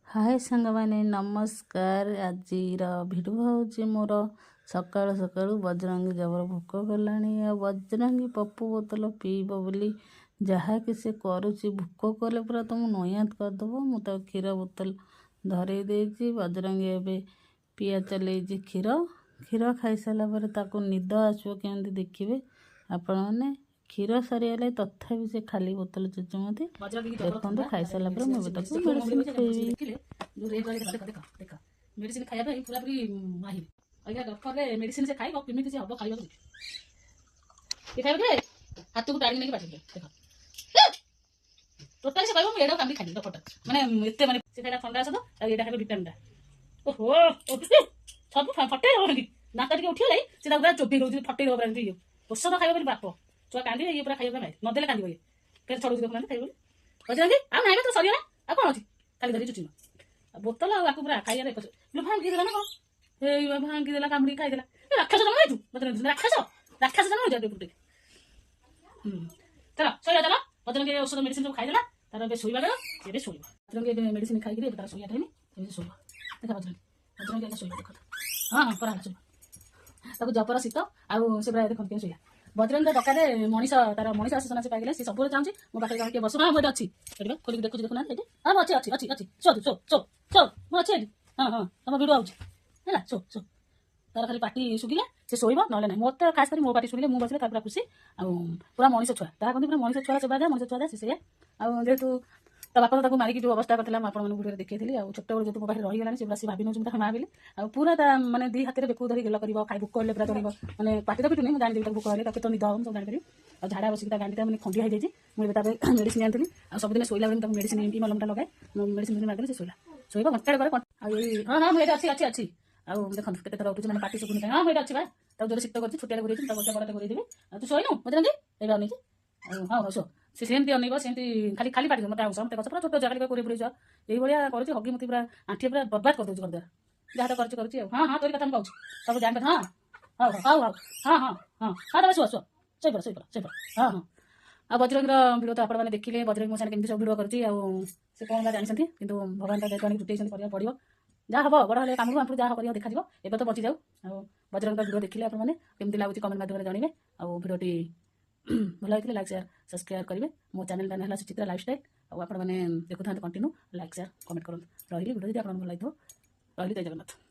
हाय सांगमाने नमस्कार। आज भिडियो हूँ मोर सकाळु सकाळु बजरंगी जबर भोक गलानी बजरंगी पप्पू बोतल पीब बोली जहाँ कि से करुच्ची भोक कले पूरा तुम नयात करदेव। मुझे क्षीर बोतल धरे देती बजरंगी एवं पिया चल क्षीर क्षीर खाई सारापर निद आसो केमती देखिए आपण मैंने क्षीर सरीगले तथापि से खाली बोतल चुचुमती देखते खाई सारापर मुझे मेडिसिन खुएबी मेडिसिन खाया पूरा पूरी माहिर अगर डॉक्टर मेडिसिन से खाइब केमी से हम खाइबा खाइबे हाथ को टाणी नहीं बाटे देख टोटाल से कहब मुझे कामी खाई डॉक्टर माने एते माने से खाइला ठंडा सद आ एटा खाइबे विटामिन टा ओहो सब फटे हो नाक टिके उठी गई से पूरा चोबी रोज फटे हो पूरा औषध खाइबा बोली बाप छुआ कांदी ये पूरा खाइबा भाई नदेले कांदी ये फिर छड़ू देखुना खाइबे बजरंगी आ नाइबे तो सरिया आ कोन अछि खाली धरी चुची बोतल आपको पूरा खाइए देखो भांगी देला ना कौन भांगी देला कामड़ी खाई देला राक्षस जन्म तू बजरंगी राक्षस राक्षस जन्म जा पुटे चलो सोया चलो बजरंगी औषध मेडिसिन सब खाई देला तार बे सोइबा गला एबे सोइबा बजरंगी मेडिसिन खाई के तार सोया टाइम एबे सोइबा देखा बजरंगी बजरंगी सोइबा देखो हां हां परा सोइबा ताको जपर शीत आ से पूरा देखो के सोया बजरंगी दकारे मनीष तार मनीष आसना से पाइले से सब चाहूँ मो पाखे जाके बस हाँ मुझे अच्छी खोल देखो देखुना हाँ अच्छी अच्छी अच्छी अच्छी सो सो सो सो मुझे अच्छी हाँ हाँ तुम भिड आउे सो सो तार खाली पाटी शुखिले से शोब ना ना मत खास कर मो पाटी शुखिले मुझे बसले पूरा खुशी पूरा मनीष छुआ ता कहते पूरा मनीष छुआ से मनीष छुआ से जेहेतु ता बापा तो मारिकी जो अवस्था करता मुझे भिडियो देखी छोट बेलू जो पाखे रहीगलानी से पूरा भाभी नौ माँ बोली पूरा मैंने दी हाथ में बेकू धरी गेल कर खाई भोक कले पूरा चढ़ मैंने पाटी तो पिटुनी जानी भोक कले तो निद हम सब जानी और झाड़ा बसिक गांडी मैंने खंडिया हो जाए मुझे मेडिसिन आनी और सबदिन शोला बेले मेडिसिन एमती मलमटा लगाए मेडिसिन मारिदेली से शोला शोब घंटे पर हाँ हाँ मुझे अच्छी अच्छी अच्छी आउ देखो के उठू मैंने पाटी शुकुनी हाँ मुझे अच्छी भाई जो शिफ्ट कर छुट्टिया घुरी बड़ा बड़ा घुरी तू शोनु बजरंगी ए अनेक हाँ हाँ शो से सेमती अनेब सेमती खाली खाली पाटी मत मत कस पूरा छोट जगह पूरी पूरी जा ये कर हगी मत पूरा आंठी पूरा बर्बाद कर दूसरी करदे जहाँ तो कर हाँ हाँ तोरी कथा मुझे सब जान हाँ हाँ हाँ हाँ हाँ हाँ हाँ हाँ तुम शुआ शुआ शोपड़ शोपड़ शोपड़ हाँ हाँ आ बजरंगी भिडियो तो आपने देखिले बजरंगी मो साथ केमती सब भिडियो कर कौन जानते कि भगवान देखा जुटे करा पड़ो जहाँ हम बड़ हेल्ले कम आम जहाँ कर देखा एवं तो बची जाऊ बजरंगी भिडियो देखिले आपने केमती लगुच कमेंट माध्यम जानवे आ भिडियोटी भल होती लाइक शेयर सब्सक्राइब करेंगे मो चैनल ना सुचित्रा लाइफस्टाइल और आपने देखुता कंटिन्यू लाइक शेयर कमेंट करूँ रही भिडियो जी आप भल लगे रही जय जगन्नाथ।